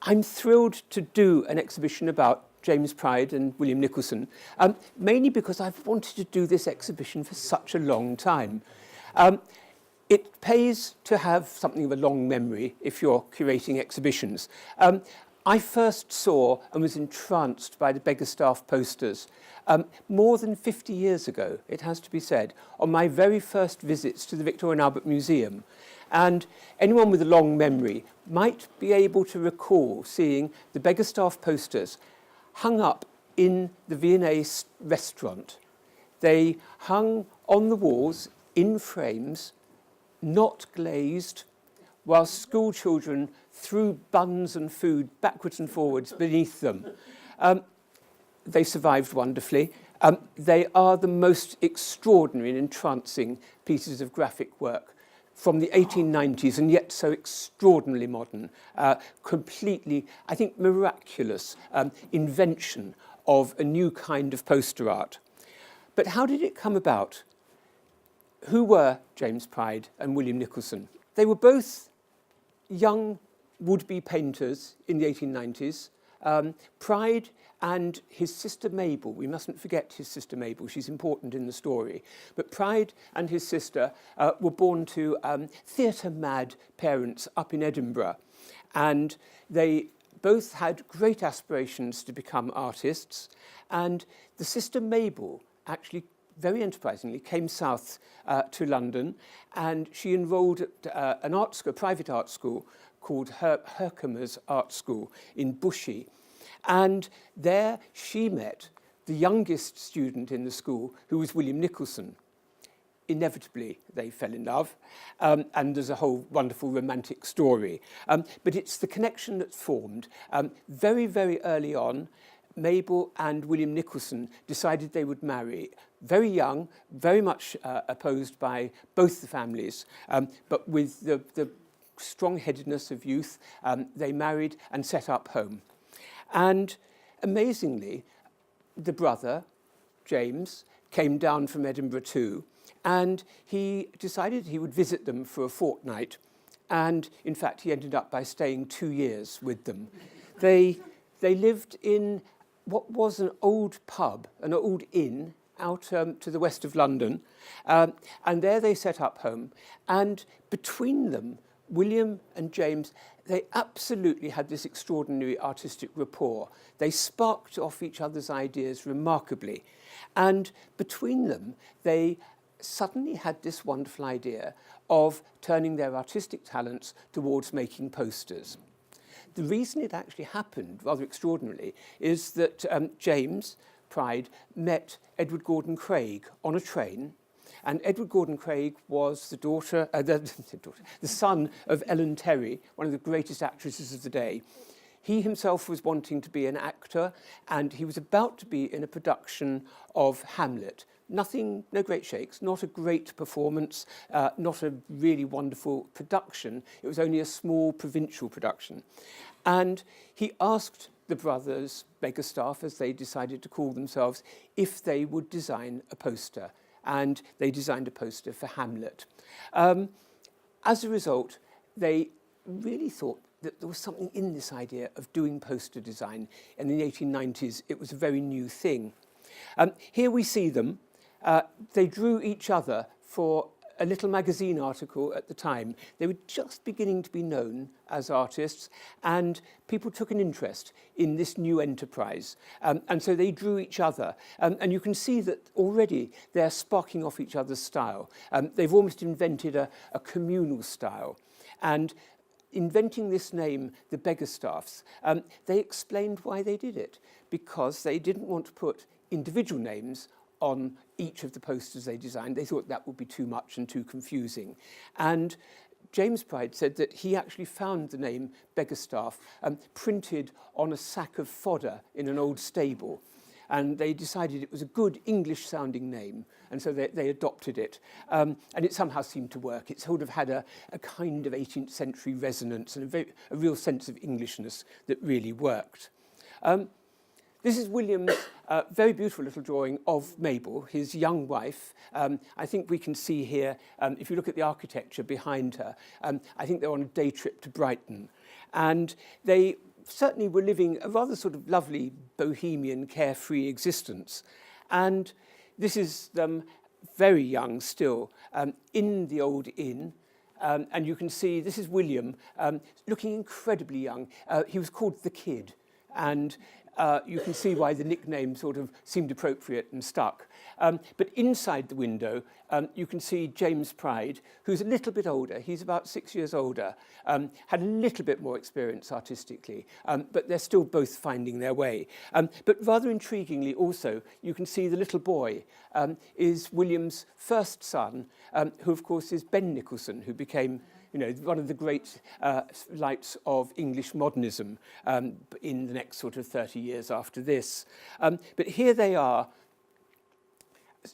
I'm thrilled to do an exhibition about James Pryde and William Nicholson, mainly because I've wanted to do this exhibition for such a long time. It pays to have something of a long memory if you're curating exhibitions. I first saw and was entranced by the Beggarstaff posters more than 50 years ago, it has to be said, on my very first visits to the Victoria and Albert Museum. And anyone with a long memory might be able to recall seeing the Beggarstaff posters hung up in the V&A restaurant. They hung on the walls in frames, not glazed, while school children threw buns and food backwards and forwards beneath them. They survived wonderfully. They are the most extraordinary and entrancing pieces of graphic work from the 1890s, and yet so extraordinarily modern, completely, I think, miraculous invention of a new kind of poster art. But how did it come about? Who were James Pryde and William Nicholson? They were both young would-be painters in the 1890s. Pryde and his sister Mabel, we mustn't forget his sister Mabel, she's important in the story, but Pryde and his sister were born to theatre-mad parents up in Edinburgh, and they both had great aspirations to become artists, and the sister Mabel actually very enterprisingly came south to London, and she enrolled at an art school, a private art school called Herkimer's Art School in Bushey. And there she met the youngest student in the school, who was William Nicholson. Inevitably, they fell in love, and there's a whole wonderful romantic story. But it's the connection that's formed. Very, very early on, Mabel and William Nicholson decided they would marry. Very young, very much opposed by both the families, but with the strong-headedness of youth, they married and set up home. And amazingly, the brother, James, came down from Edinburgh too, and he decided he would visit them for a fortnight. And in fact, he ended up by staying 2 years with them. They lived in what was an old pub, an old inn, out to the west of London. And there they set up home. And between them, William and James, they absolutely had this extraordinary artistic rapport. They sparked off each other's ideas remarkably. And between them, they suddenly had this wonderful idea of turning their artistic talents towards making posters. The reason it actually happened, rather extraordinarily, is that James Pryde met Edward Gordon Craig on a train, and Edward Gordon Craig was the son of Ellen Terry, one of the greatest actresses of the day. He himself was wanting to be an actor, and he was about to be in a production of Hamlet. Nothing, no great shakes, not a great performance, not a really wonderful production. It was only a small provincial production. And he asked the brothers Beggarstaff, as they decided to call themselves, if they would design a poster. And they designed a poster for Hamlet. As a result, they really thought that there was something in this idea of doing poster design. And in the 1890s, it was a very new thing. Here we see them. They drew each other for a little magazine article at the time. They were just beginning to be known as artists, and people took an interest in this new enterprise. And so they drew each other. And you can see that already they're sparking off each other's style. They've almost invented a communal style. And inventing this name, the Beggarstaffs, they explained why they did it, because they didn't want to put individual names on each of the posters they designed. They thought that would be too much and too confusing. And James Pryde said that he actually found the name Beggarstaff printed on a sack of fodder in an old stable. And they decided it was a good English-sounding name, and so they adopted it. And it somehow seemed to work. It sort of had a kind of 18th century resonance and a real sense of Englishness that really worked. This is William's very beautiful little drawing of Mabel, his young wife. I think we can see here, if you look at the architecture behind her, I think they're on a day trip to Brighton. And they certainly were living a rather sort of lovely bohemian, carefree existence. And this is them very young still, in the old inn. And you can see, this is William, looking incredibly young. He was called the Kid, and you can see why the nickname sort of seemed appropriate and stuck. But inside the window, you can see James Pryde, who's a little bit older. He's about 6 years older, had a little bit more experience artistically, but they're still both finding their way. But rather intriguingly also, you can see the little boy is William's first son, who of course is Ben Nicholson, who became one of the great lights of English modernism in the next sort of 30 years after this. But here they are.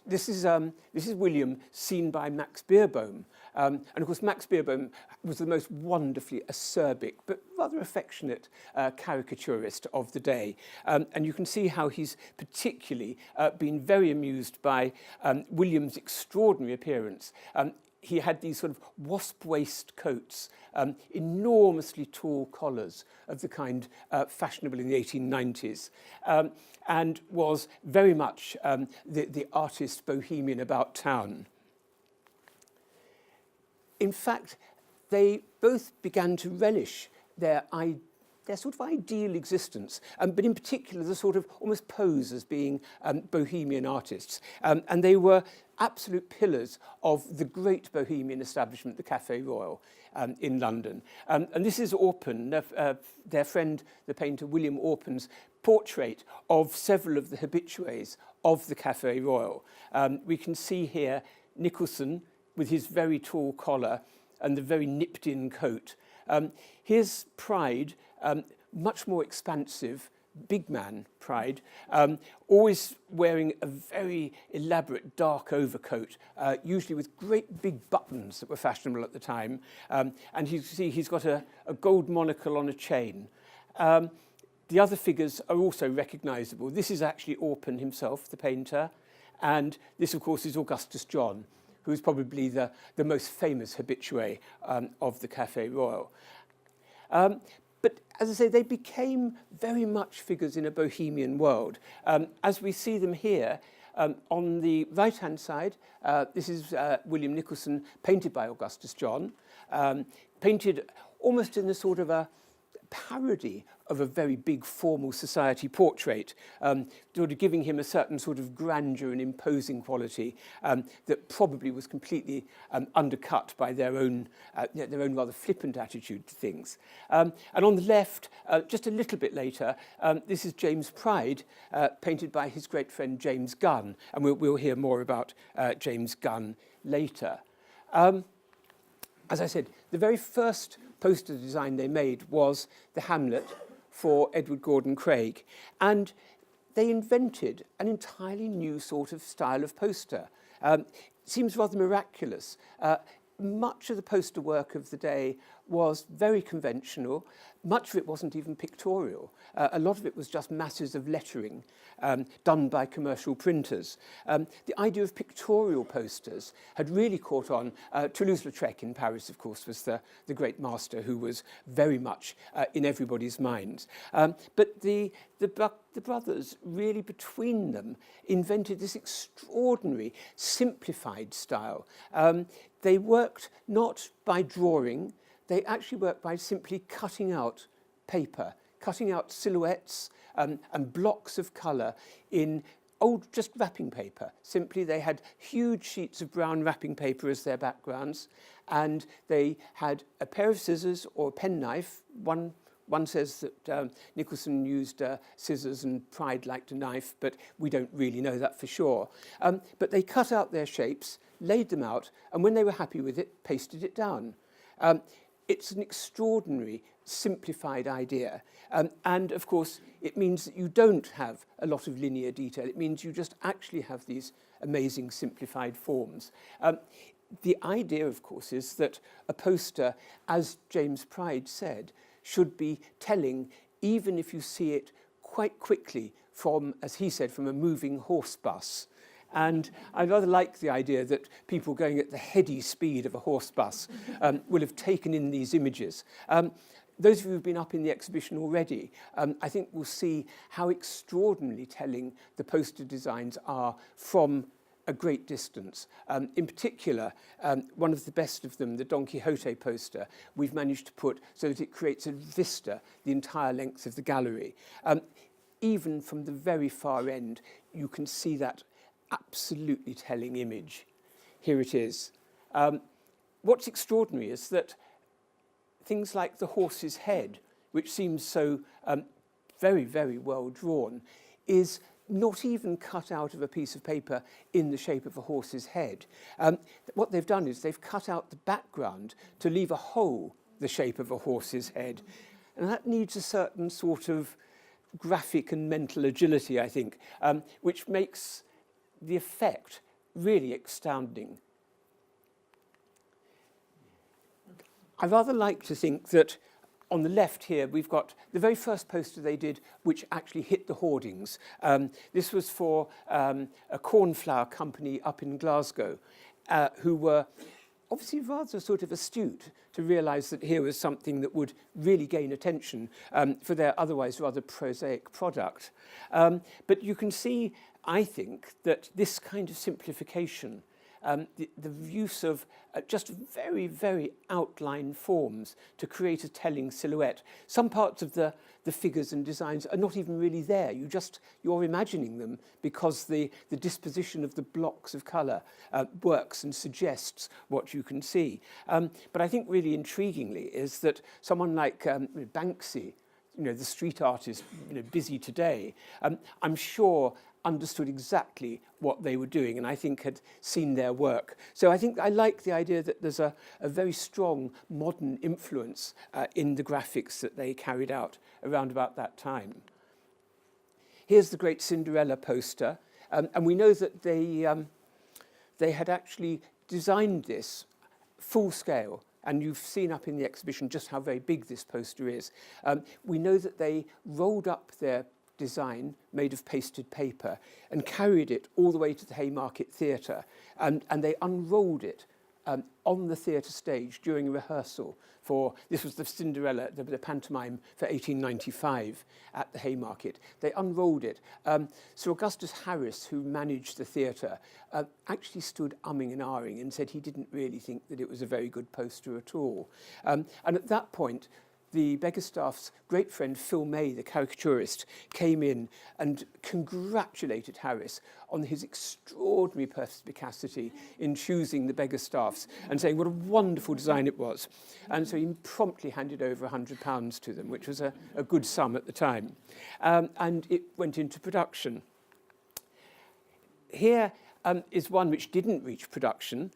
This is William seen by Max Beerbohm. And of course, Max Beerbohm was the most wonderfully acerbic but rather affectionate caricaturist of the day. And you can see how he's particularly been very amused by William's extraordinary appearance. He had these sort of wasp waist coats, enormously tall collars of the kind fashionable in the 1890s, and was very much the artist bohemian about town. In fact, they both began to relish their sort of ideal existence, but in particular the sort of almost pose as being bohemian artists. And they were absolute pillars of the great bohemian establishment, the Café Royal in London. And this is Orpen, their friend, the painter William Orpen's portrait of several of the habitués of the Café Royal. We can see here Nicholson with his very tall collar and the very nipped-in coat. Here's Pryde, much more expansive, big man Pryde, always wearing a very elaborate dark overcoat, usually with great big buttons that were fashionable at the time. And you see he's got a gold monocle on a chain. The other figures are also recognisable. This is actually Orpen himself, the painter. And this, of course, is Augustus John, who is probably the most famous habitué of the Café Royal. But as I say, they became very much figures in a bohemian world. As we see them here, on the right-hand side, this is William Nicholson, painted by Augustus John, painted almost in a sort of a parody of a very big formal society portrait, sort of giving him a certain sort of grandeur and imposing quality that probably was completely undercut by their own rather flippant attitude to things. And on the left, just a little bit later, this is James Pryde, painted by his great friend James Gunn, and we'll hear more about James Gunn later. As I said, the very first poster design they made was the Hamlet for Edward Gordon Craig, and they invented an entirely new sort of style of poster. It seems rather miraculous. Much of the poster work of the day was very conventional. Much of it wasn't even pictorial. A lot of it was just masses of lettering done by commercial printers. The idea of pictorial posters had really caught on. Toulouse-Lautrec in Paris, of course, was the great master who was very much in everybody's minds. But the brothers, really between them, invented this extraordinary simplified style. They worked not by drawing, they actually worked by simply cutting out paper, cutting out silhouettes and blocks of colour in old just wrapping paper. Simply they had huge sheets of brown wrapping paper as their backgrounds, and they had a pair of scissors or a penknife. One says that Nicholson used scissors and Pryde liked a knife, but we don't really know that for sure. But they cut out their shapes, laid them out, and when they were happy with it, pasted it down. It's an extraordinary, simplified idea. And of course, it means that you don't have a lot of linear detail. It means you just actually have these amazing simplified forms. The idea, of course, is that a poster, as James Pryde said, should be telling, even if you see it quite quickly from, as he said, from a moving horse bus. And I rather like the idea that people going at the heady speed of a horse bus will have taken in these images. those of you who've been up in the exhibition already, I think will see how extraordinarily telling the poster designs are from a great distance. In particular, one of the best of them, the Don Quixote poster, we've managed to put so that it creates a vista the entire length of the gallery. Even from the very far end, you can see that absolutely telling image. Here it is. What's extraordinary is that things like the horse's head, which seems so very, very well drawn, is not even cut out of a piece of paper in the shape of a horse's head. What they've done is they've cut out the background to leave a hole the shape of a horse's head. And that needs a certain sort of graphic and mental agility, I think, which makes the effect really astounding. I rather like to think that on the left here, we've got the very first poster they did, which actually hit the hoardings. This was for a cornflour company up in Glasgow, who were obviously rather sort of astute to realise that here was something that would really gain attention for their otherwise rather prosaic product. But you can see, I think, that this kind of simplification, the use of just very, very outline forms to create a telling silhouette. Some parts of the figures and designs are not even really there. You're imagining them because the disposition of the blocks of colour works and suggests what you can see. But I think really intriguingly is that someone like Banksy, the street artist, busy today, I'm sure understood exactly what they were doing and I think had seen their work. So I think I like the idea that there's a very strong modern influence in the graphics that they carried out around about that time. Here's the great Cinderella poster, and we know that they had actually designed this full scale. And you've seen up in the exhibition just how very big this poster is. We know that they rolled up their design made of pasted paper and carried it all the way to the Haymarket Theatre. And they unrolled it on the theatre stage during a rehearsal this was the Cinderella, the pantomime for 1895 at the Haymarket. They unrolled it. Sir Augustus Harris, who managed the theatre, actually stood umming and ahhing and said he didn't really think that it was a very good poster at all. And at that point, the Beggarstaffs' great friend Phil May, the caricaturist, came in and congratulated Harris on his extraordinary perspicacity in choosing the Beggarstaffs and saying what a wonderful design it was. And so he promptly handed over £100 to them, which was a good sum at the time. And it went into production. Here is one which didn't reach production.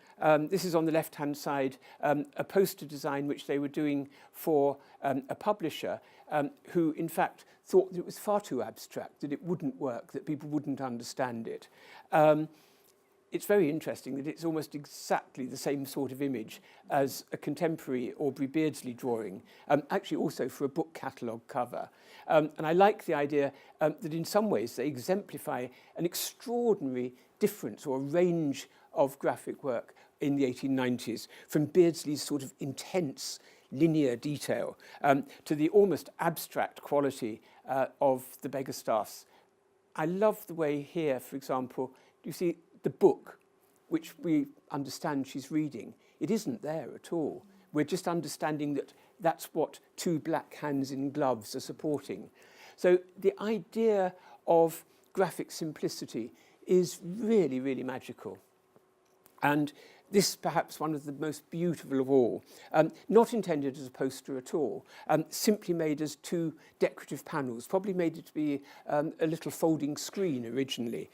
This is on the left-hand side, a poster design which they were doing for a publisher who, in fact, thought that it was far too abstract, that it wouldn't work, that people wouldn't understand it. It's very interesting that it's almost exactly the same sort of image as a contemporary Aubrey Beardsley drawing, actually also for a book catalogue cover. And I like the idea that in some ways they exemplify an extraordinary difference or range of graphic work in the 1890s, from Beardsley's sort of intense linear detail to the almost abstract quality of the Beggarstaffs. I love the way here, for example, you see the book, which we understand she's reading. It isn't there at all. We're just understanding that that's what two black hands in gloves are supporting. So the idea of graphic simplicity is really, really magical. And this is perhaps one of the most beautiful of all. Not intended as a poster at all, simply made as two decorative panels, probably made it to be a little folding screen originally.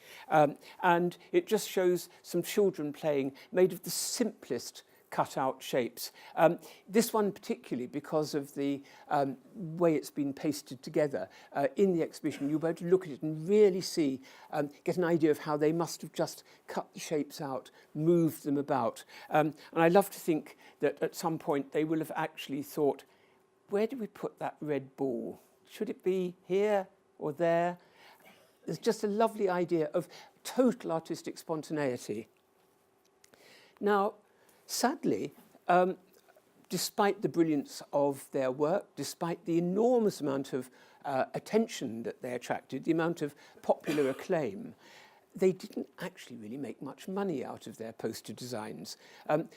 And it just shows some children playing, made of the simplest cut-out shapes. This one particularly because of the way it's been pasted together. In the exhibition, you'll be able to look at it and really see, get an idea of how they must have just cut the shapes out, moved them about. And I love to think that at some point they will have actually thought, where do we put that red ball? Should it be here or there? There's just a lovely idea of total artistic spontaneity. Now, sadly, despite the brilliance of their work, despite the enormous amount of attention that they attracted, the amount of popular acclaim, they didn't actually really make much money out of their poster designs.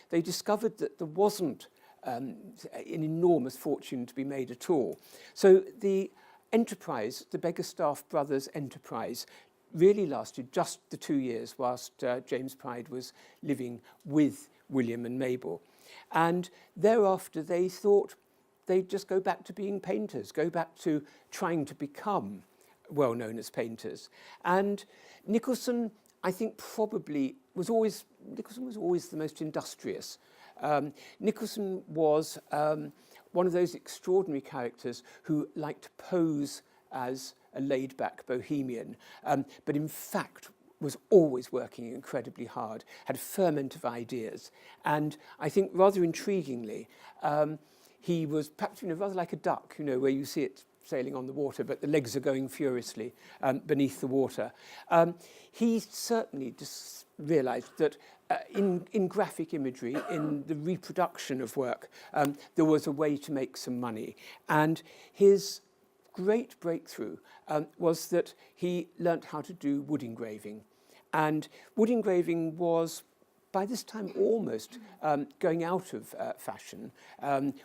They discovered that there wasn't an enormous fortune to be made at all. So the enterprise, the Beggarstaff brothers' enterprise, really lasted just the 2 years whilst James Pryde was living with William and Mabel. And thereafter they thought they'd just go back to being painters, go back to trying to become well known as painters. And Nicholson, I think, probably was always the most industrious. Nicholson was one of those extraordinary characters who liked to pose as a laid-back bohemian, but in fact was always working incredibly hard, had a ferment of ideas. And I think rather intriguingly, he was perhaps rather like a duck, where you see it sailing on the water, but the legs are going furiously beneath the water. He certainly just realised that in graphic imagery, in the reproduction of work, there was a way to make some money. And his great breakthrough was that he learnt how to do wood engraving. And wood engraving was, by this time, almost going out of fashion.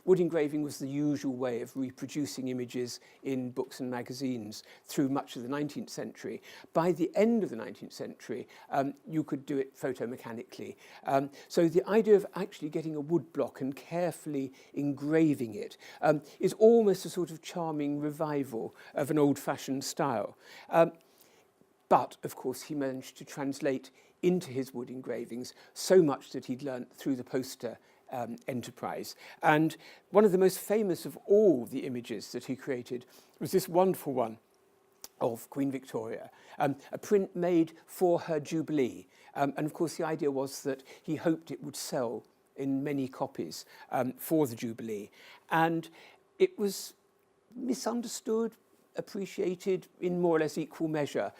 Wood engraving was the usual way of reproducing images in books and magazines through much of the 19th century. By the end of the 19th century, you could do it photomechanically. So the idea of actually getting a wood block and carefully engraving it is almost a sort of charming revival of an old-fashioned style. But, of course, he managed to translate into his wood engravings so much that he'd learnt through the poster enterprise. And one of the most famous of all the images that he created was this wonderful one of Queen Victoria, a print made for her Jubilee. And, of course, the idea was that he hoped it would sell in many copies for the Jubilee. And it was misunderstood, appreciated in more or less equal measure.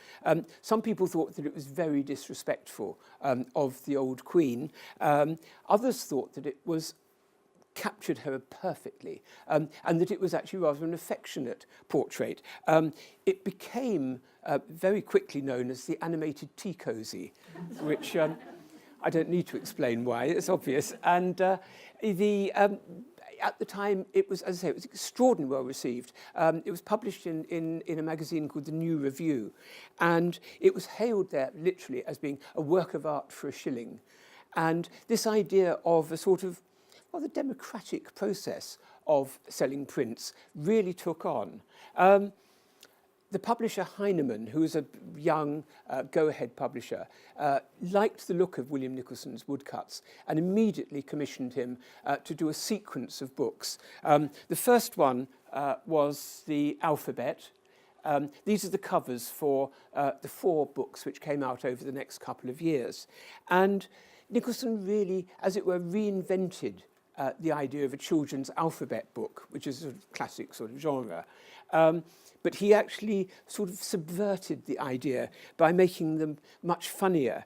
Some people thought that it was very disrespectful of the old Queen. Others thought that it was captured her perfectly, and that it was actually rather an affectionate portrait. It became very quickly known as the animated tea cosy, which I don't need to explain why, it's obvious. And at the time, it was, as I say, it was extraordinarily well received. It was published in a magazine called The New Review, and it was hailed there literally as being a work of art for a shilling. And this idea of a sort of rather democratic process of selling prints really took on. The publisher Heinemann, who was a young go-ahead publisher, liked the look of William Nicholson's woodcuts and immediately commissioned him to do a sequence of books. The first one was the alphabet. These are the covers for the 4 books which came out over the next couple of years. And Nicholson really, as it were, reinvented the idea of a children's alphabet book, which is a sort of classic sort of genre. But he actually sort of subverted the idea by making them much funnier.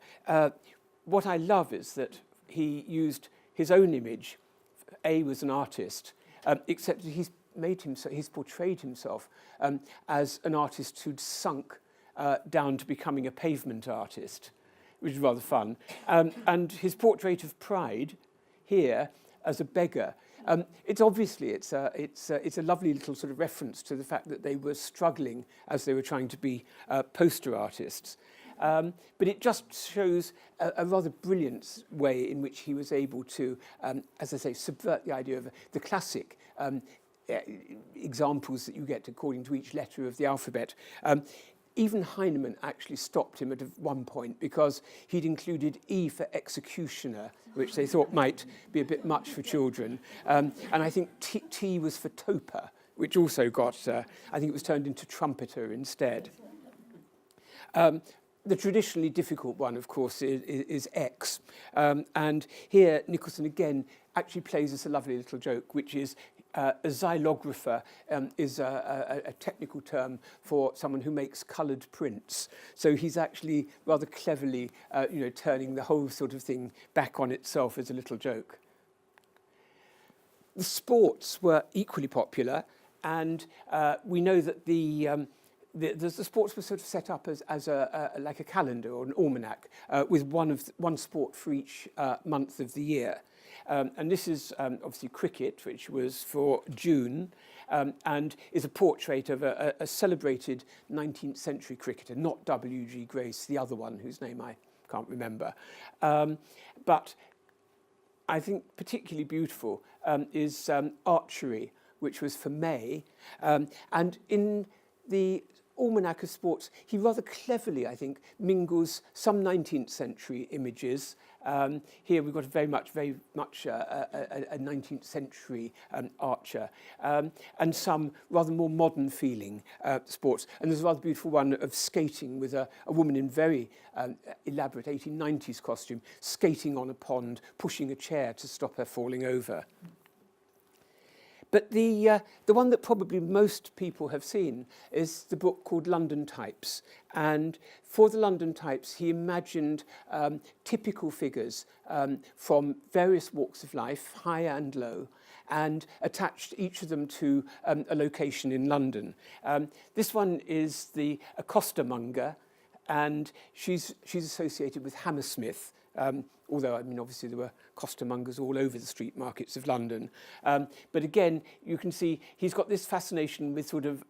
What I love is that he used his own image. A was an artist, except that he's portrayed himself as an artist who'd sunk down to becoming a pavement artist, which is rather fun. And his portrait of Pryde here as a beggar. It's a lovely little sort of reference to the fact that they were struggling as they were trying to be poster artists. But it just shows a rather brilliant way in which he was able to, as I say, subvert the idea of the classic examples that you get according to each letter of the alphabet. Even Heinemann actually stopped him at one point because he'd included E for executioner, which they thought might be a bit much for children. And I think T was for toper, which also got, I think it was turned into trumpeter instead. The traditionally difficult one, of course, is X. And here Nicholson again actually plays us a lovely little joke, which is a xylographer is a technical term for someone who makes coloured prints. So he's actually rather cleverly, turning the whole sort of thing back on itself as a little joke. The sports were equally popular, and we know that the sports were sort of set up as like a calendar or an almanac with one sport for each month of the year. And this is obviously cricket, which was for June, and is a portrait of a celebrated 19th century cricketer, not W.G. Grace, the other one whose name I can't remember. But I think particularly beautiful is archery, which was for May. And in the Almanac of Sports, he rather cleverly, I think, mingles some 19th century images. Here we've got very much a 19th century archer, and some rather more modern feeling sports. And there's a rather beautiful one of skating with a woman in very elaborate 1890s costume, skating on a pond, pushing a chair to stop her falling over. But the one that probably most people have seen is the book called London Types. And for the London Types, he imagined typical figures from various walks of life, high and low, and attached each of them to a location in London. This one is a costermonger, and she's associated with Hammersmith. Although, I mean, obviously there were costermongers all over the street markets of London. But again, you can see he's got this fascination with sort of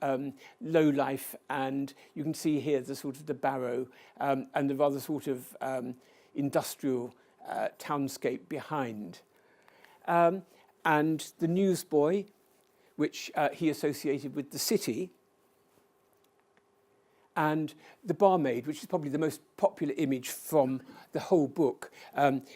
low life, and you can see here the sort of the barrow and the rather sort of industrial townscape behind. And the newsboy, which he associated with the city, and the barmaid, which is probably the most popular image from the whole book,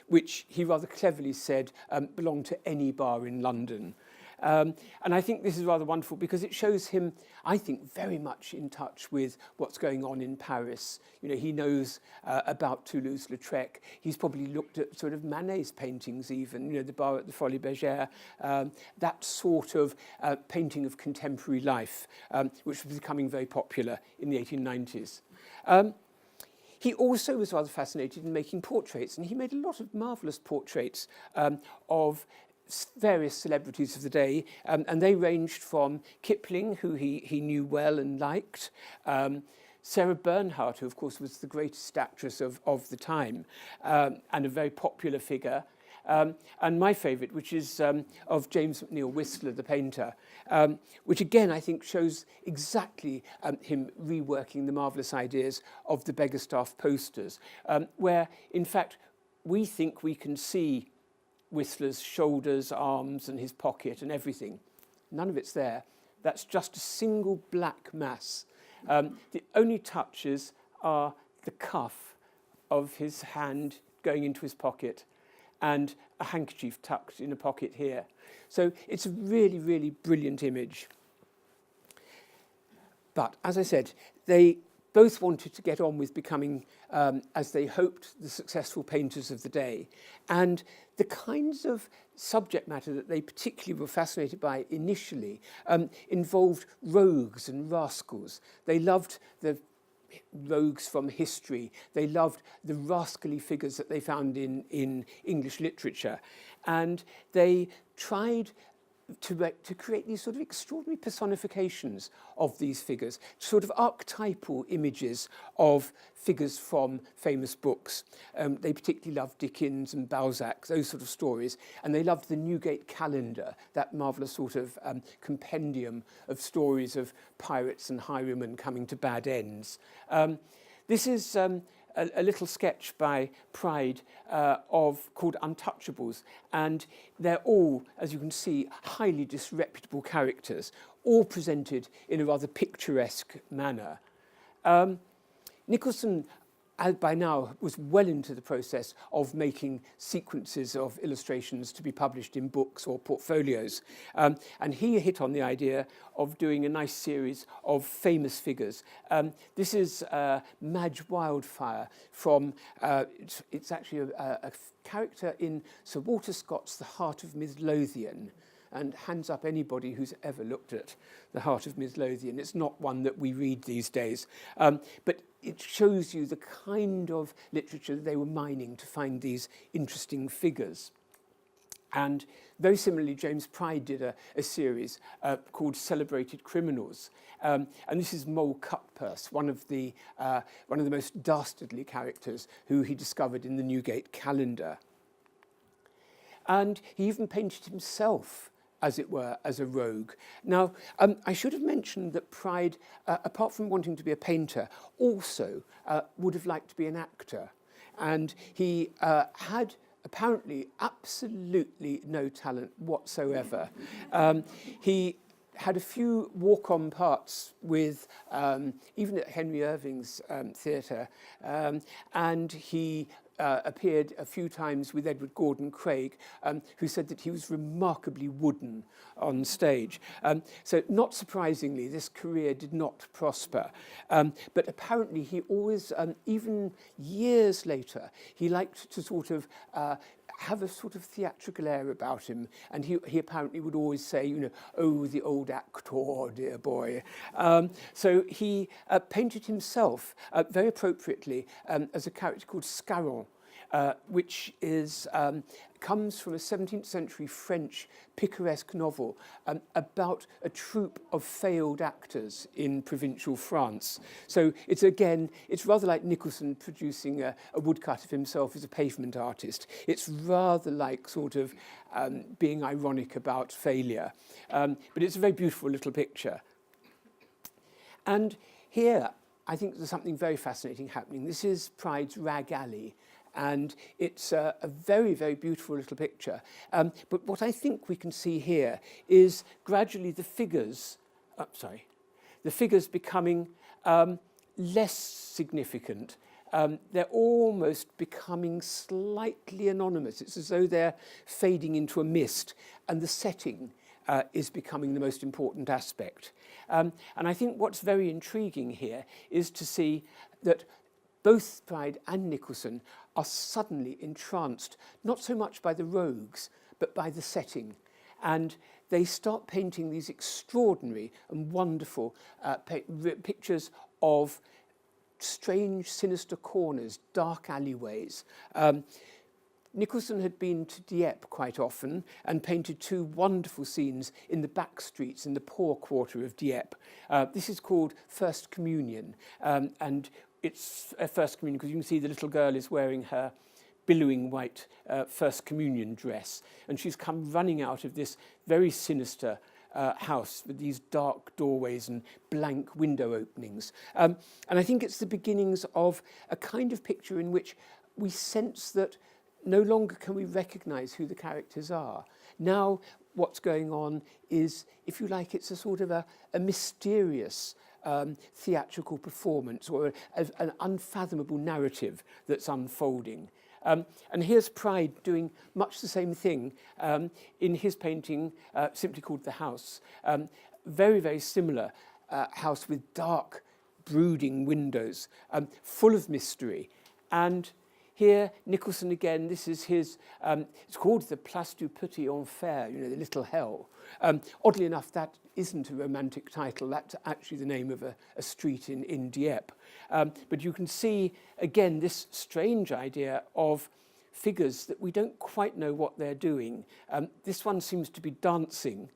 which he rather cleverly said belonged to any bar in London. And I think this is rather wonderful because it shows him, I think, very much in touch with what's going on in Paris. You know, he knows about Toulouse-Lautrec. He's probably looked at sort of Manet's paintings even, you know, the bar at the Folies Bergère, that sort of painting of contemporary life, which was becoming very popular in the 1890s. He also was rather fascinated in making portraits, and he made a lot of marvellous portraits of various celebrities of the day, and they ranged from Kipling, who he knew well and liked, Sarah Bernhardt, who of course was the greatest actress of the time, and a very popular figure, and my favourite, which is of James Mcneill, Whistler, the painter, which again I think shows exactly him reworking the marvellous ideas of the Beggarstaff posters, where in fact we think we can see Whistler's shoulders, arms, and his pocket and everything. None of it's there. That's just a single black mass. The only touches are the cuff of his hand going into his pocket and a handkerchief tucked in a pocket here. So it's a really, really brilliant image. But as I said, they both wanted to get on with becoming, as they hoped, the successful painters of the day. And the kinds of subject matter that they particularly were fascinated by initially involved rogues and rascals. They loved the rogues from history. They loved the rascally figures that they found in English literature. And they tried to create these sort of extraordinary personifications of these figures, sort of archetypal images of figures from famous books. They particularly loved Dickens and Balzac, those sort of stories, and they loved the Newgate Calendar, that marvellous sort of compendium of stories of pirates and highwaymen coming to bad ends. This is a little sketch by Pryde called Untouchables, and they're all, as you can see, highly disreputable characters, all presented in a rather picturesque manner. Nicholson, by now, was well into the process of making sequences of illustrations to be published in books or portfolios. And he hit on the idea of doing a nice series of famous figures. This is Madge Wildfire from, it's actually a character in Sir Walter Scott's The Heart of Midlothian. And hands up anybody who's ever looked at The Heart of Midlothian. It's not one that we read these days. But it shows you the kind of literature that they were mining to find these interesting figures. And very similarly, James Pryde did a series called Celebrated Criminals. And this is Mole Cutpurse, one of the most dastardly characters who he discovered in the Newgate calendar. And he even painted himself, as it were, as a rogue. Now, I should have mentioned that Pryde, apart from wanting to be a painter, also would have liked to be an actor. And he had apparently absolutely no talent whatsoever. He had a few walk-on parts with, even at Henry Irving's theatre, and he appeared a few times with Edward Gordon Craig, who said that he was remarkably wooden on stage. So not surprisingly, this career did not prosper. But apparently he always, even years later, he liked to sort of have a sort of theatrical air about him, and he apparently would always say, you know, "Oh, the old actor, dear boy." So he painted himself very appropriately as a character called Scarron, which is comes from a 17th century French picaresque novel about a troupe of failed actors in provincial France. So it's rather like Nicholson producing a woodcut of himself as a pavement artist. It's rather like sort of being ironic about failure. But it's a very beautiful little picture. And here, I think there's something very fascinating happening. This is Pryde's Rag Alley, and it's a very, very beautiful little picture. But what I think we can see here is gradually the figures becoming less significant. They're almost becoming slightly anonymous. It's as though they're fading into a mist, and the setting is becoming the most important aspect. And I think what's very intriguing here is to see that both Pryde and Nicholson are suddenly entranced, not so much by the rogues, but by the setting. And they start painting these extraordinary and wonderful pictures of strange, sinister corners, dark alleyways. Nicholson had been to Dieppe quite often and painted two wonderful scenes in the back streets in the poor quarter of Dieppe. This is called First Communion, and it's a First Communion because you can see the little girl is wearing her billowing white First Communion dress, and she's come running out of this very sinister house with these dark doorways and blank window openings. And I think it's the beginnings of a kind of picture in which we sense that no longer can we recognise who the characters are. Now what's going on is, if you like, it's a sort of a mysterious theatrical performance, or an unfathomable narrative that's unfolding. And here's Pryde doing much the same thing in his painting, simply called The House. Very, very similar house with dark, brooding windows, full of mystery. And here, Nicholson again, this is his, it's called the Place du Petit Enfer, you know, the Little Hell. Oddly enough, that isn't a romantic title. That's actually the name of a street in Dieppe. But you can see, again, this strange idea of figures that we don't quite know what they're doing. This one seems to be dancing,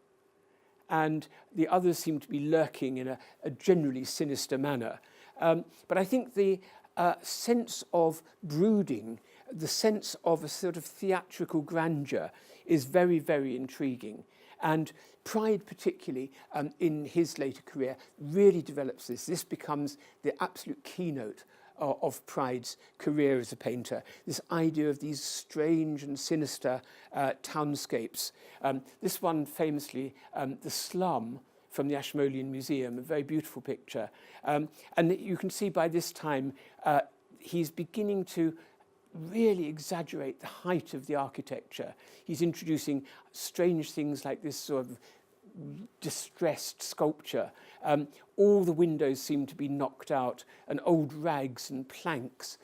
and the others seem to be lurking in a generally sinister manner. But I think the sense of brooding, the sense of a sort of theatrical grandeur is very, very intriguing. And Pryde, particularly in his later career, really develops this. This becomes the absolute keynote of Pryde's career as a painter, this idea of these strange and sinister townscapes. This one famously, The Slum, from the Ashmolean Museum, a very beautiful picture. And you can see by this time he's beginning to really exaggerate the height of the architecture. He's introducing strange things like this sort of distressed sculpture. All the windows seem to be knocked out, and old rags and planks.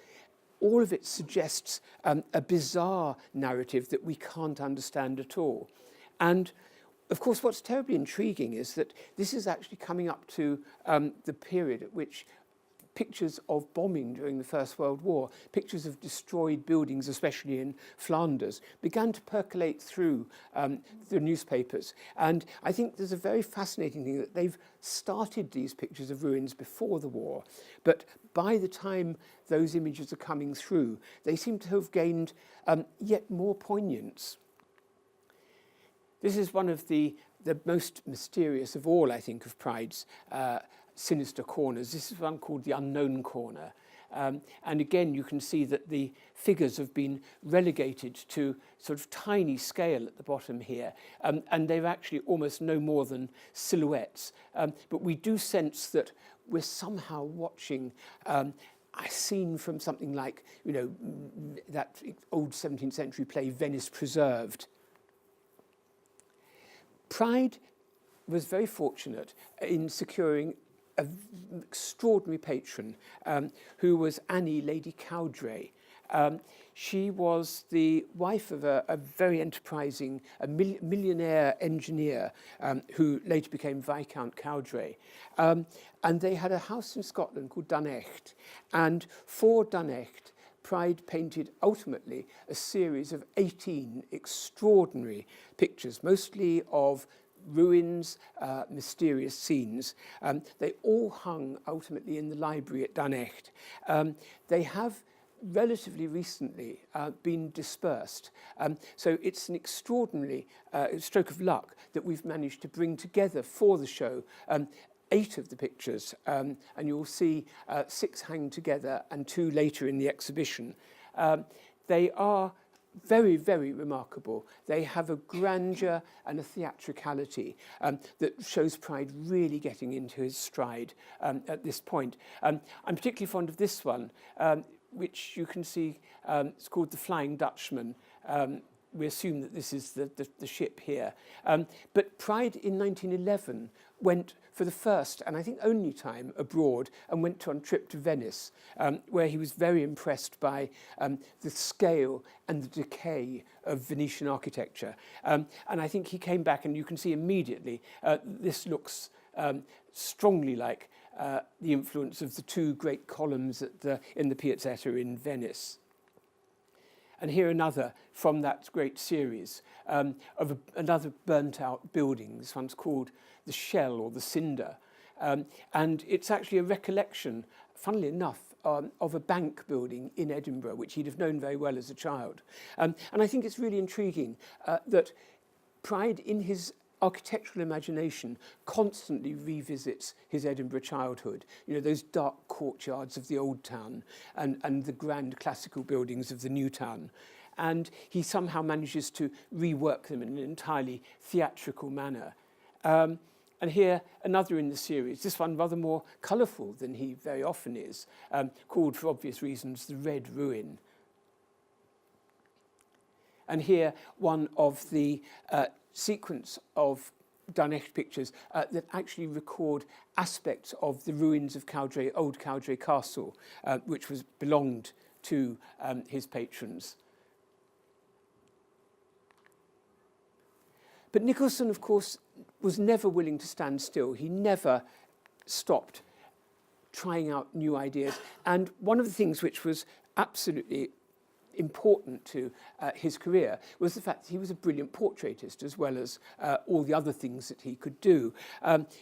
All of it suggests a bizarre narrative that we can't understand at all. And of course, what's terribly intriguing is that this is actually coming up to the period at which pictures of bombing during the First World War, pictures of destroyed buildings, especially in Flanders, began to percolate through the newspapers. And I think there's a very fascinating thing that they've started these pictures of ruins before the war, but by the time those images are coming through, they seem to have gained yet more poignance. This is one of the most mysterious of all, I think, of Pryde's sinister corners. This is one called the Unknown Corner. And again, you can see that the figures have been relegated to sort of tiny scale at the bottom here, and they're actually almost no more than silhouettes. But we do sense that we're somehow watching a scene from something like, you know, that old 17th century play, Venice Preserved. Pryde was very fortunate in securing an extraordinary patron who was Annie, Lady Cowdray. She was the wife of a very enterprising, millionaire engineer who later became Viscount Cowdray. And they had a house in Scotland called Dunecht. And for Dunecht, Pryde painted ultimately a series of 18 extraordinary pictures, mostly of ruins, mysterious scenes. They all hung ultimately in the library at Dunecht. They have relatively recently been dispersed. So it's an extraordinary stroke of luck that we've managed to bring together for the show 8 of the pictures, and you'll see 6 hang together and 2 later in the exhibition. They are very, very remarkable. They have a grandeur and a theatricality that shows Pryde really getting into his stride at this point. I'm particularly fond of this one, which you can see, it's called the Flying Dutchman. We assume that this is the ship here. But Pryde in 1911 went for the first, and I think only time, abroad, and went on a trip to Venice, where he was very impressed by the scale and the decay of Venetian architecture. And I think he came back, and you can see immediately, this looks strongly like the influence of the 2 great columns in the Piazzetta in Venice. And here another from that great series of another burnt-out building. This one's called the Shell or the Cinder. And it's actually a recollection, funnily enough, of a bank building in Edinburgh, which he'd have known very well as a child. And I think it's really intriguing that Pryde, in his architectural imagination, constantly revisits his Edinburgh childhood. You know, those dark courtyards of the old town and the grand classical buildings of the new town. And he somehow manages to rework them in an entirely theatrical manner. And here, another in the series, this one rather more colourful than he very often is, called, for obvious reasons, the Red Ruin. And here, one of the sequence of Dunecht pictures that actually record aspects of the ruins of Cowdray, old Cowdray Castle, which belonged to his patrons. But Nicholson, of course, was never willing to stand still. He never stopped trying out new ideas. And one of the things which was absolutely important to his career was the fact that he was a brilliant portraitist as well as all the other things that he could do.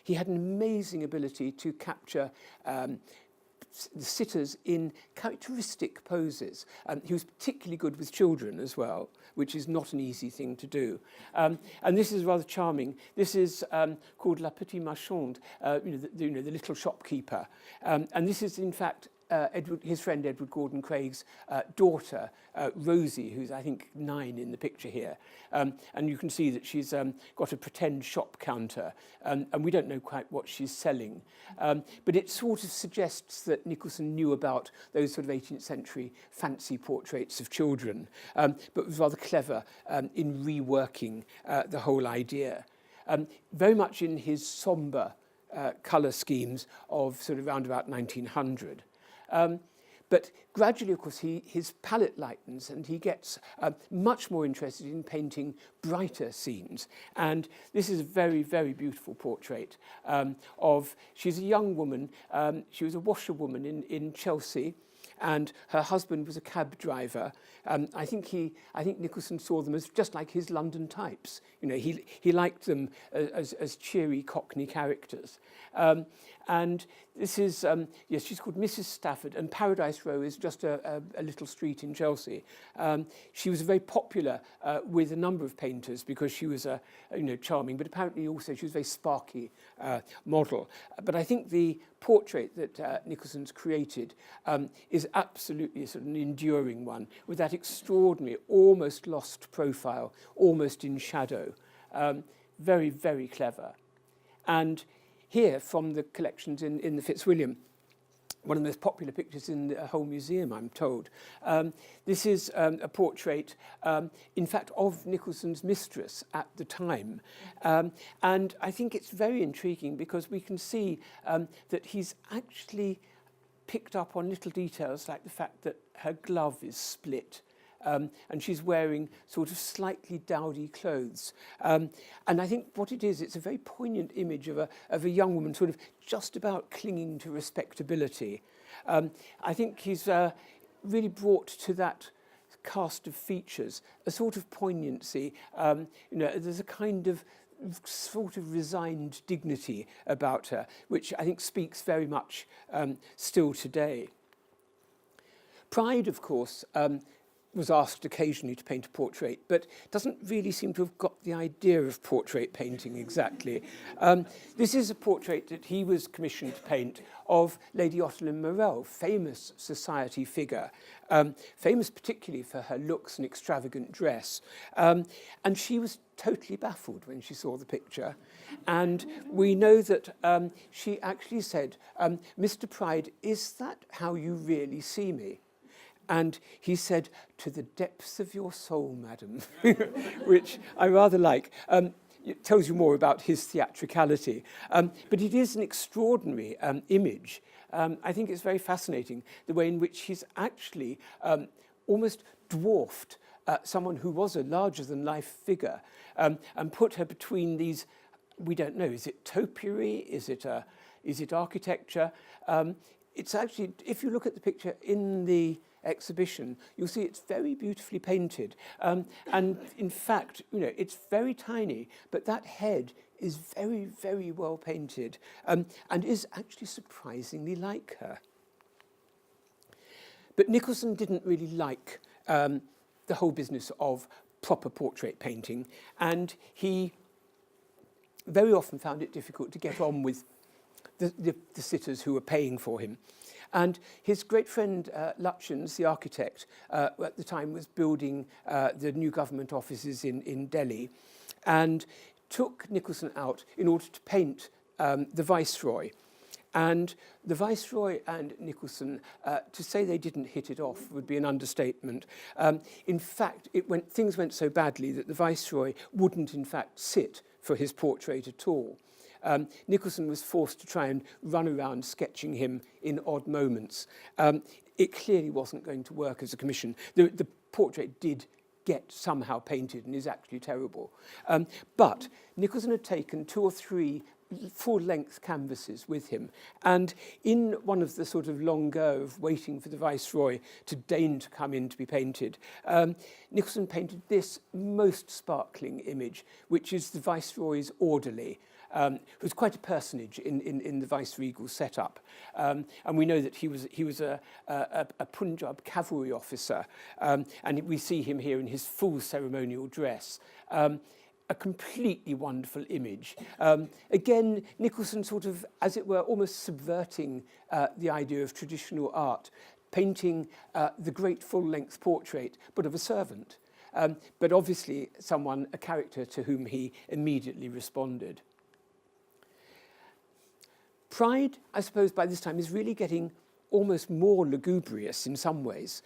He had an amazing ability to capture the sitters in characteristic poses. He was particularly good with children as well, which is not an easy thing to do. And this is rather charming. This is called La Petite Marchande, the little shopkeeper. And this is, in fact, his friend Edward Gordon Craig's daughter, Rosie, who's, I think, 9 in the picture here. And you can see that she's got a pretend shop counter, and we don't know quite what she's selling. But it sort of suggests that Nicholson knew about those sort of 18th century fancy portraits of children, but was rather clever in reworking the whole idea. Very much in his sombre colour schemes of sort of around about 1900. But gradually, of course, his palette lightens and he gets much more interested in painting brighter scenes. And this is a very, very beautiful portrait she's a young woman. She was a washerwoman in Chelsea, and her husband was a cab driver. I think Nicholson saw them as just like his London types. You know, he liked them as cheery Cockney characters. And this is, yes, she's called Mrs. Stafford, and Paradise Row is just a little street in Chelsea. She was very popular with a number of painters because she was charming, but apparently also she was a very sparky model. But I think the portrait that Nicholson's created is absolutely sort of an enduring one, with that extraordinary, almost lost profile, almost in shadow. Very, very clever. And here, from the collections in the Fitzwilliam, one of the most popular pictures in the whole museum, I'm told. This is a portrait, in fact, of Nicholson's mistress at the time. And I think it's very intriguing because we can see that he's actually picked up on little details like the fact that her glove is split. And she's wearing sort of slightly dowdy clothes. And I think what it is, it's a very poignant image of a young woman sort of just about clinging to respectability. I think he's really brought to that cast of features a sort of poignancy. There's a kind of sort of resigned dignity about her, which I think speaks very much still today. Pryde, of course, was asked occasionally to paint a portrait, but doesn't really seem to have got the idea of portrait painting exactly. This is a portrait that he was commissioned to paint of Lady Ottoline Morell, famous society figure, famous particularly for her looks and extravagant dress. And she was totally baffled when she saw the picture. And we know that she actually said, "Mr. Pryde, is that how you really see me?" And he said, "To the depths of your soul, madam," which I rather like. It tells you more about his theatricality. But it is an extraordinary image. I think it's very fascinating, the way in which he's actually almost dwarfed someone who was a larger-than-life figure and put her between these, we don't know, is it topiary? Is it architecture? It's actually, if you look at the picture in the exhibition, you'll see it's very beautifully painted. And in fact, it's very tiny, but that head is very, very well painted and is actually surprisingly like her. But Nicholson didn't really like the whole business of proper portrait painting, and he very often found it difficult to get on with the sitters who were paying for him. And his great friend Lutyens, the architect, at the time was building the new government offices in Delhi, and took Nicholson out in order to paint the Viceroy. And the Viceroy and Nicholson, to say they didn't hit it off would be an understatement. In fact, things went so badly that the Viceroy wouldn't, in fact, sit for his portrait at all. Nicholson was forced to try and run around sketching him in odd moments. It clearly wasn't going to work as a commission. The portrait did get somehow painted and is actually terrible. But Nicholson had taken 2 or 3 full-length canvases with him, and in one of the sort of long go of waiting for the Viceroy to deign to come in to be painted, Nicholson painted this most sparkling image, which is the Viceroy's orderly, who's quite a personage in the viceregal setup. And we know that he was a Punjab cavalry officer, and we see him here in his full ceremonial dress. A completely wonderful image. Again, Nicholson sort of, as it were, almost subverting the idea of traditional art, painting the great full-length portrait, but of a servant. But obviously a character to whom he immediately responded. Pryde, I suppose, by this time is really getting almost more lugubrious in some ways.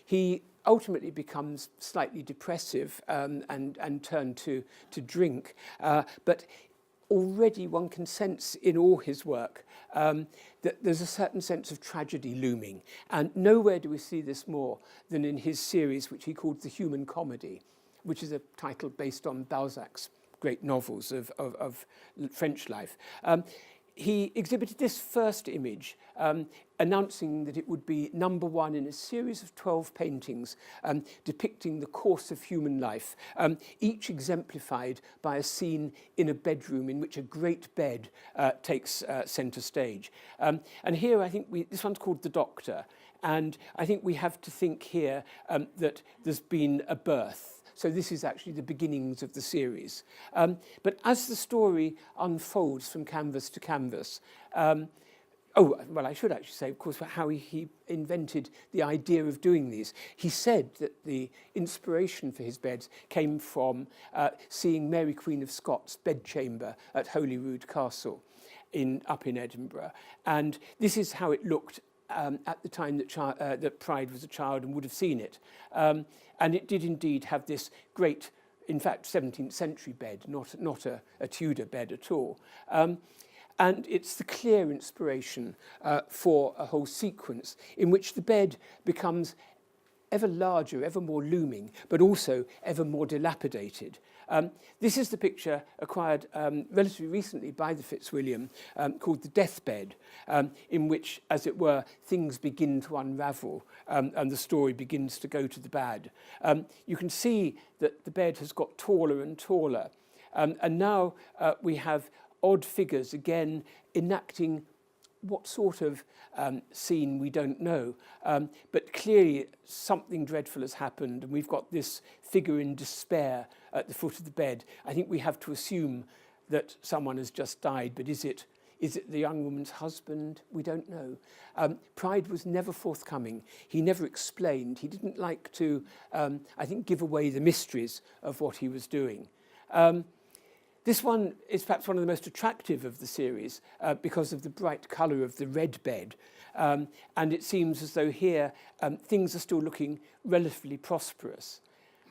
He ultimately becomes slightly depressive and turned to drink. But already one can sense in all his work that there's a certain sense of tragedy looming. And nowhere do we see this more than in his series, which he called The Human Comedy, which is a title based on Balzac's great novels of French life. He exhibited this first image, announcing that it would be number one in a series of 12 paintings depicting the course of human life, each exemplified by a scene in a bedroom in which a great bed takes centre stage. And here I think this one's called The Doctor, and I think we have to think here that there's been a birth. So this is actually the beginnings of the series. But as the story unfolds from canvas to canvas, I should actually say, of course, how he invented the idea of doing these. He said that the inspiration for his beds came from seeing Mary Queen of Scots' bedchamber at Holyrood Castle up in Edinburgh. And this is how it looked at the time that Pryde was a child and would have seen it. And it did indeed have this great, in fact, 17th century bed, not a Tudor bed at all. And it's the clear inspiration for a whole sequence in which the bed becomes ever larger, ever more looming, but also ever more dilapidated. This is the picture acquired relatively recently by the Fitzwilliam called The Deathbed, in which, as it were, things begin to unravel and the story begins to go to the bad. You can see that the bed has got taller and taller, and now we have odd figures again enacting what sort of scene we don't know, but clearly something dreadful has happened, and we've got this figure in despair at the foot of the bed. I think we have to assume that someone has just died, but is it the young woman's husband? We don't know. Pryde was never forthcoming. He never explained. He didn't like to, I think, give away the mysteries of what he was doing. This one is perhaps one of the most attractive of the series because of the bright colour of the red bed. And it seems as though here things are still looking relatively prosperous.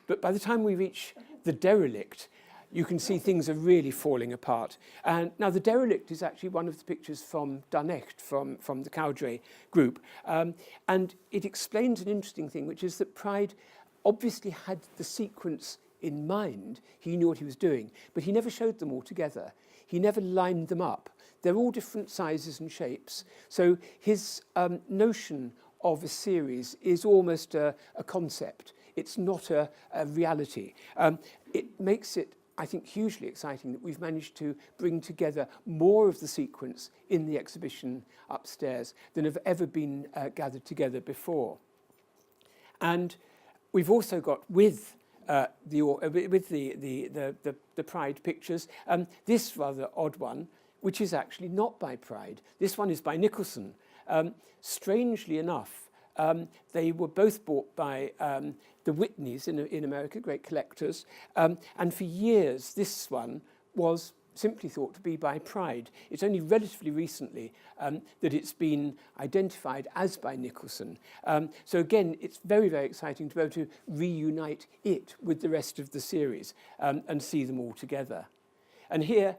But by the time we reach the derelict, you can see things are really falling apart. And now the derelict is actually one of the pictures from Dunecht, from the Cowdray group. And it explains an interesting thing, which is that Pryde obviously had the sequence in mind. He knew what he was doing, but he never showed them all together. He never lined them up. They're all different sizes and shapes. So his notion of a series is almost a concept. It's not a reality. It makes it, I think, hugely exciting that we've managed to bring together more of the sequence in the exhibition upstairs than have ever been gathered together before. And we've also got with the Pryde pictures, this rather odd one, which is actually not by Pryde. This one is by Nicholson. Strangely enough, they were both bought by the Whitneys in America, great collectors, and for years this one was simply thought to be by Pryde. It's only relatively recently that it's been identified as by Nicholson. So again, it's very, very exciting to be able to reunite it with the rest of the series and see them all together. And here,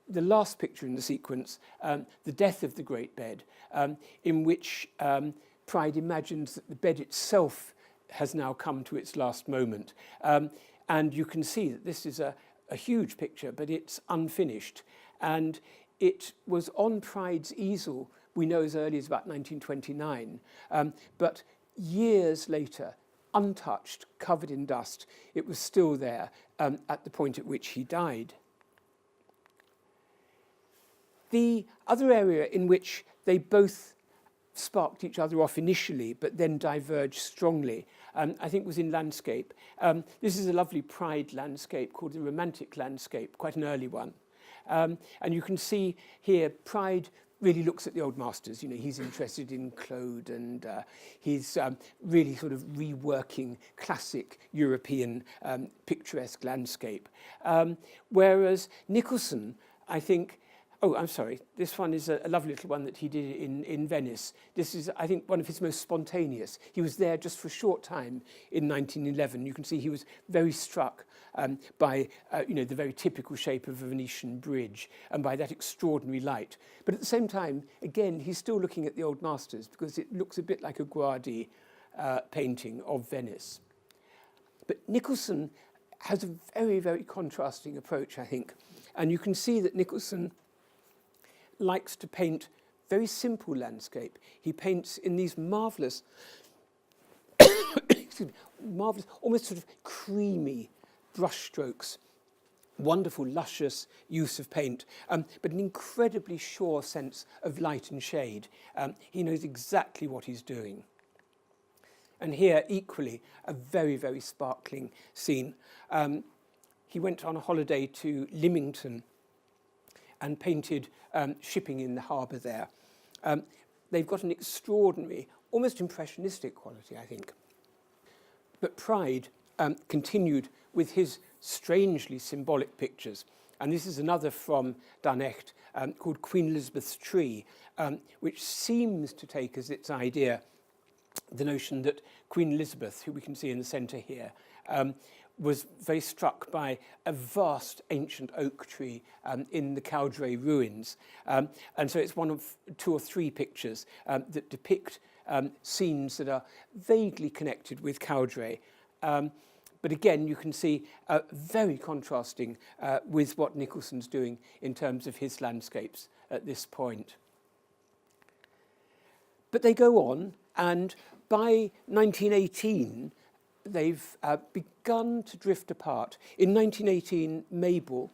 the last picture in the sequence, the death of the great bed, in which Pryde imagines that the bed itself has now come to its last moment. And you can see that this is a huge picture, but it's unfinished. And it was on Pryde's easel, we know as early as about 1929. But years later, untouched, covered in dust, it was still there at the point at which he died. The other area in which they both sparked each other off initially, but then diverged strongly, I think was in landscape. This is a lovely Pryde landscape called the Romantic Landscape, quite an early one. And you can see here Pryde really looks at the old masters. You know, he's interested in Claude, and he's really sort of reworking classic European picturesque landscape. Whereas Nicholson, I think, Oh, I'm sorry. This one is a lovely little one that he did in Venice. This is, I think, one of his most spontaneous. He was there just for a short time in 1911. You can see he was very struck by, the very typical shape of a Venetian bridge and by that extraordinary light. But at the same time, again, he's still looking at the old masters because it looks a bit like a Guardi painting of Venice. But Nicholson has a very, very contrasting approach, I think. And you can see that Nicholson likes to paint very simple landscape. He paints in these marvellous, marvellous, almost sort of creamy brushstrokes, wonderful, luscious use of paint, but an incredibly sure sense of light and shade. He knows exactly what he's doing. And here, equally, a very, very sparkling scene. He went on a holiday to Lymington and painted shipping in the harbour there. They've got an extraordinary, almost impressionistic quality, I think. But Pryde continued with his strangely symbolic pictures. And this is another from Dunecht called Queen Elizabeth's Tree, which seems to take as its idea the notion that Queen Elizabeth, who we can see in the centre here, was very struck by a vast ancient oak tree in the Cowdray ruins. And so it's one of 2 or 3 pictures that depict scenes that are vaguely connected with Cowdray. But again, you can see very contrasting with what Nicholson's doing in terms of his landscapes at this point. But they go on, and by 1918, they've begun to drift apart. In 1918, Mabel,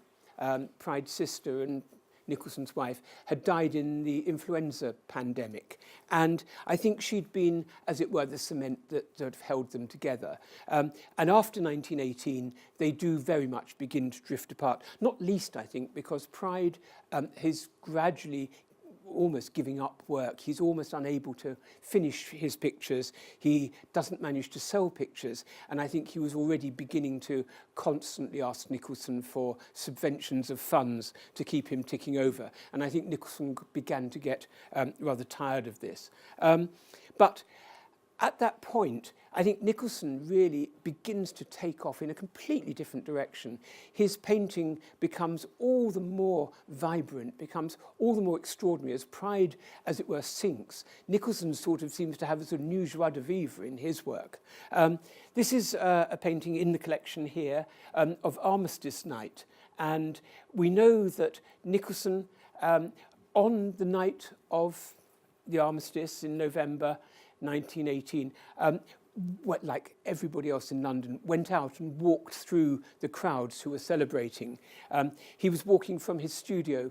Pryde's sister and Nicholson's wife, had died in the influenza pandemic. And I think she'd been, as it were, the cement that sort of held them together. And after 1918, they do very much begin to drift apart, not least, I think, because Pryde has gradually almost giving up work. He's almost unable to finish his pictures. He doesn't manage to sell pictures. And I think he was already beginning to constantly ask Nicholson for subventions of funds to keep him ticking over. And I think Nicholson began to get rather tired of this. But at that point, I think Nicholson really begins to take off in a completely different direction. His painting becomes all the more vibrant, becomes all the more extraordinary as Pryde, as it were, sinks. Nicholson sort of seems to have a sort of new joie de vivre in his work. This is a painting in the collection here of Armistice Night. And we know that Nicholson, on the night of the armistice in November 1918, like everybody else in London, went out and walked through the crowds who were celebrating. He was walking from his studio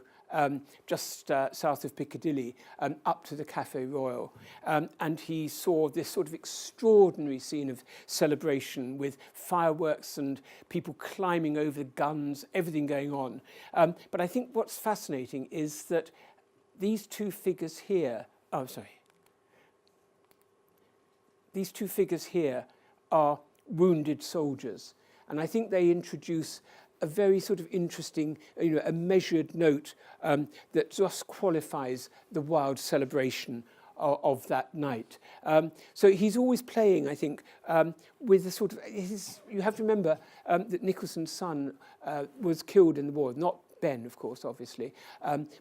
just south of Piccadilly up to the Café Royal, and he saw this sort of extraordinary scene of celebration with fireworks and people climbing over guns, everything going on. But I think what's fascinating is that these 2 figures here, these 2 figures here are wounded soldiers. And I think they introduce a very sort of interesting, a measured note that just qualifies the wild celebration of that night. So he's always playing, I think, with a sort of, you have to remember that Nicholson's son was killed in the war, not Ben, of course, obviously,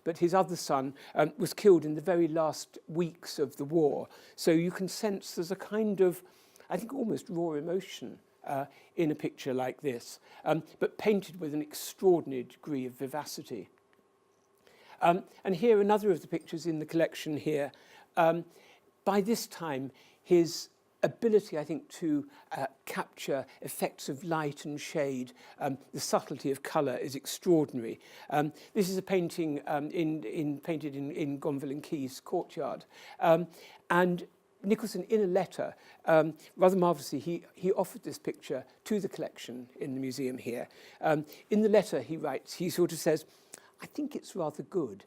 but his other son was killed in the very last weeks of the war. So you can sense there's a kind of, I think, almost raw emotion in a picture like this, but painted with an extraordinary degree of vivacity. And here, another of the pictures in the collection here. By this time, his ability, I think, to capture effects of light and shade, the subtlety of colour is extraordinary. This is a painting painted in Gonville and Key's courtyard. And Nicholson, in a letter, rather marvellously, he offered this picture to the collection in the museum here. In the letter he writes, he sort of says, I think it's rather good.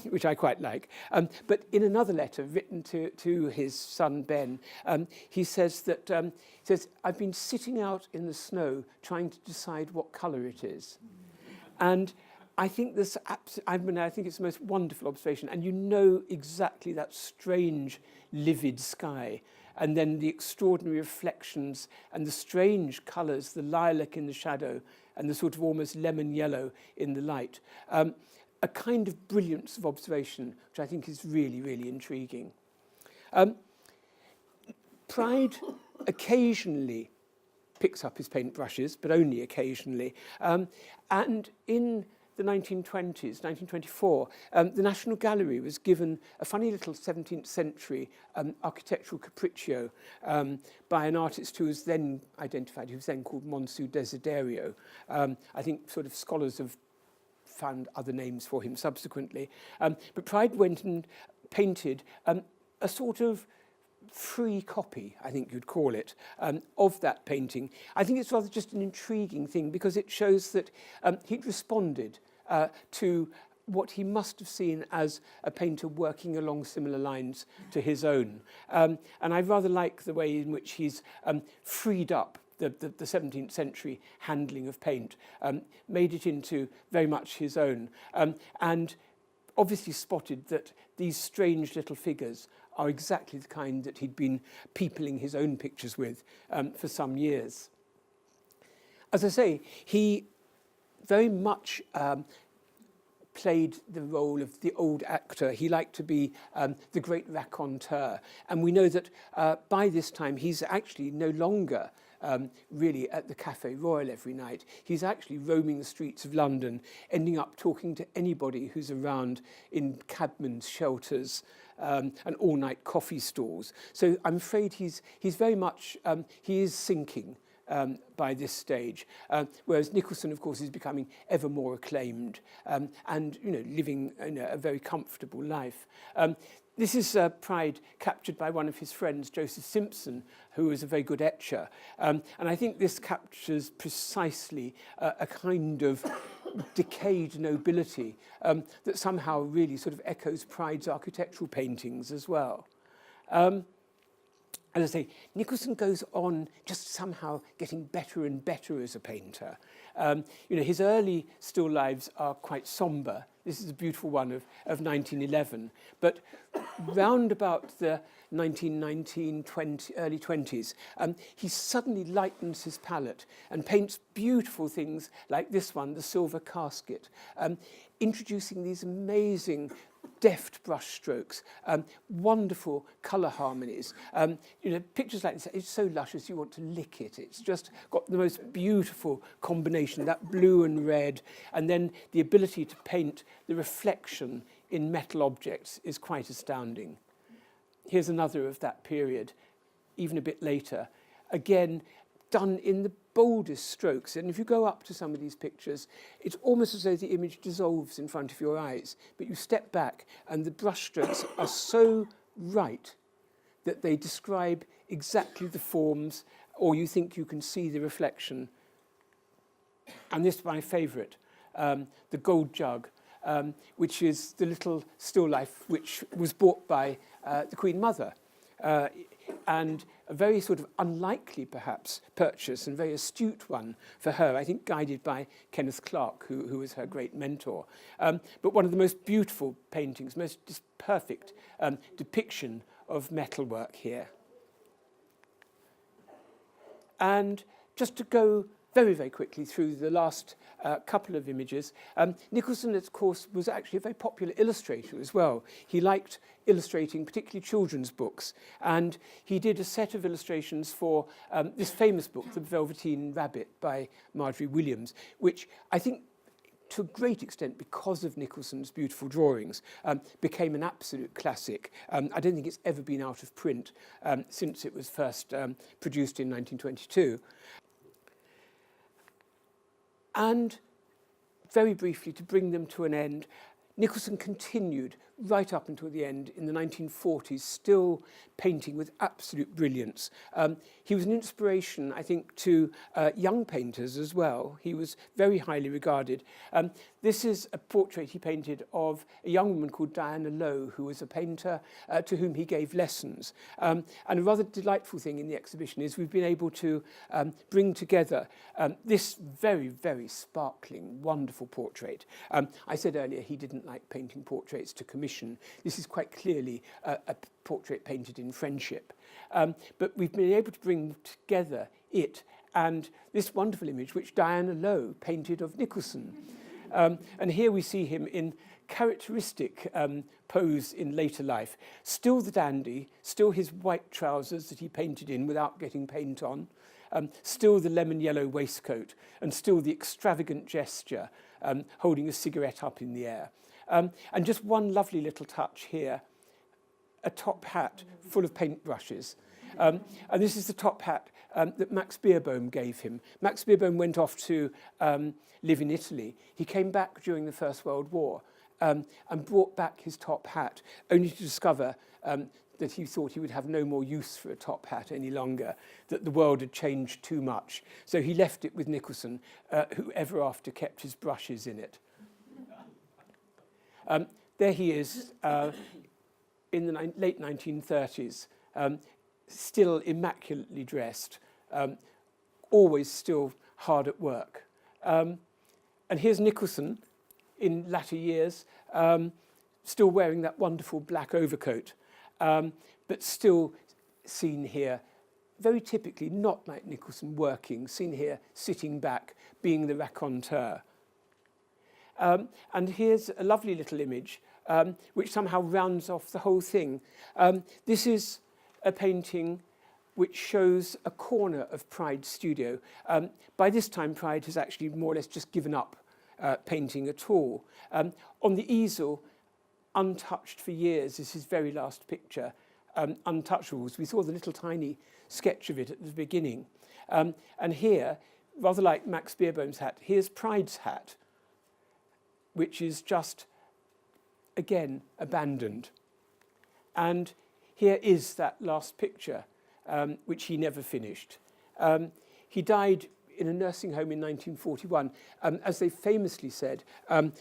Which I quite like. But in another letter written to his son Ben, he says that I've been sitting out in the snow trying to decide what colour it is. And I think this, I think it's the most wonderful observation, and you know exactly that strange, livid sky, and then the extraordinary reflections and the strange colours, the lilac in the shadow, and the sort of almost lemon yellow in the light. A kind of brilliance of observation, which I think is really, really intriguing. Pryde occasionally picks up his paintbrushes, but only occasionally. And in the 1920s, 1924, the National Gallery was given a funny little 17th century architectural capriccio by an artist who was then identified, who was then called Monsieur Desiderio. I think sort of scholars have found other names for him subsequently. But Pryde went and painted a sort of free copy, I think you'd call it, of that painting. I think it's rather just an intriguing thing because it shows that he'd responded to what he must have seen as a painter working along similar lines to his own. And I rather like the way in which he's freed up the 17th century handling of paint, made it into very much his own, and obviously spotted that these strange little figures are exactly the kind that he'd been peopling his own pictures with for some years. As I say, he very much played the role of the old actor. He liked to be the great raconteur. And we know that by this time, he's actually no longer really at the Café Royal every night. He's actually roaming the streets of London, ending up talking to anybody who's around in cabmen's shelters and all-night coffee stalls. So I'm afraid he's very much, he is sinking by this stage, whereas Nicholson, of course, is becoming ever more acclaimed and, you know, living a very comfortable life. This is Pryde captured by one of his friends, Joseph Simpson, who was a very good etcher. And I think this captures precisely a kind of decayed nobility that somehow really sort of echoes Pryde's architectural paintings as well. As I say, Nicholson goes on just somehow getting better and better as a painter. You know, his early still lives are quite sombre. This is a beautiful one of 1911. But round about the 1919, early 20s, he suddenly lightens his palette and paints beautiful things like this one, the Silver Casket, introducing these amazing deft brush strokes, wonderful colour harmonies. You know, pictures like this, it's so luscious you want to lick it. It's just got the most beautiful combination, that blue and red, and then the ability to paint the reflection in metal objects is quite astounding. Here's another of that period, even a bit later. Again, done in the boldest strokes. And if you go up to some of these pictures, it's almost as though the image dissolves in front of your eyes. But you step back and the brush strokes are so right that they describe exactly the forms, or you think you can see the reflection. And this is my favourite, the gold jug, which is the little still life which was bought by the Queen Mother. And a very sort of unlikely, perhaps, purchase and very astute one for her, I think guided by Kenneth Clark, who was her great mentor. But one of the most beautiful paintings, most just perfect depiction of metalwork here. And just to go very, very quickly through the last couple of images. Nicholson, of course, was actually a very popular illustrator as well. He liked illustrating particularly children's books, and he did a set of illustrations for this famous book, The Velveteen Rabbit by Marjorie Williams, which I think to a great extent, because of Nicholson's beautiful drawings, became an absolute classic. I don't think it's ever been out of print since it was first produced in 1922. And very briefly, to bring them to an end, Nicholson continued right up until the end in the 1940s, still painting with absolute brilliance. He was an inspiration, I think, to young painters as well. He was very highly regarded. This is a portrait he painted of a young woman called Diana Lowe, who was a painter to whom he gave lessons. And a rather delightful thing in the exhibition is we've been able to bring together this very, very sparkling, wonderful portrait. I said earlier he didn't like painting portraits to commission. This is quite clearly a portrait painted in friendship. But we've been able to bring together it and this wonderful image which Diana Lowe painted of Nicholson. And here we see him in characteristic pose in later life. Still the dandy, still his white trousers that he painted in without getting paint on, still the lemon yellow waistcoat, and still the extravagant gesture, holding a cigarette up in the air. And just one lovely little touch here, a top hat full of paintbrushes. And this is the top hat that Max Beerbohm gave him. Max Beerbohm went off to live in Italy. He came back during the First World War and brought back his top hat, only to discover that he thought he would have no more use for a top hat any longer, that the world had changed too much. So he left it with Nicholson, who ever after kept his brushes in it. There he is in the late 1930s, still immaculately dressed, always still hard at work. And here's Nicholson in latter years, still wearing that wonderful black overcoat, but still seen here, very typically not like Nicholson working, seen here sitting back, being the raconteur. And here's a lovely little image which somehow rounds off the whole thing. This is a painting which shows a corner of Pryde's studio. By this time, Pryde has actually more or less just given up painting at all. On the easel, untouched for years, is his very last picture, Untouchables. We saw the little tiny sketch of it at the beginning. And here, rather like Max Beerbohm's hat, here's Pryde's hat, which is just, again, abandoned. And here is that last picture, which he never finished. He died in a nursing home in 1941, as they famously said,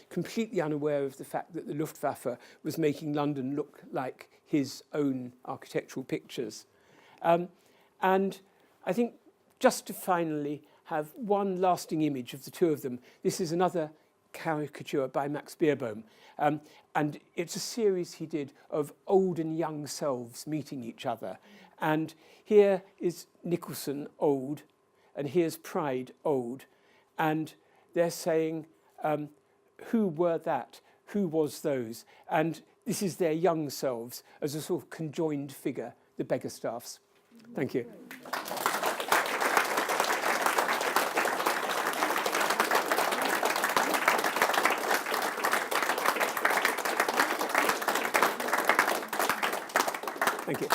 completely unaware of the fact that the Luftwaffe was making London look like his own architectural pictures. And I think just to finally have one lasting image of the two of them, this is another caricature by Max Beerbohm. And it's a series he did of old and young selves meeting each other. And here is Nicholson old, and here's Pryde old. And they're saying, who were that? Who was those? And this is their young selves as a sort of conjoined figure, the Beggarstaffs. Thank you. Thank you.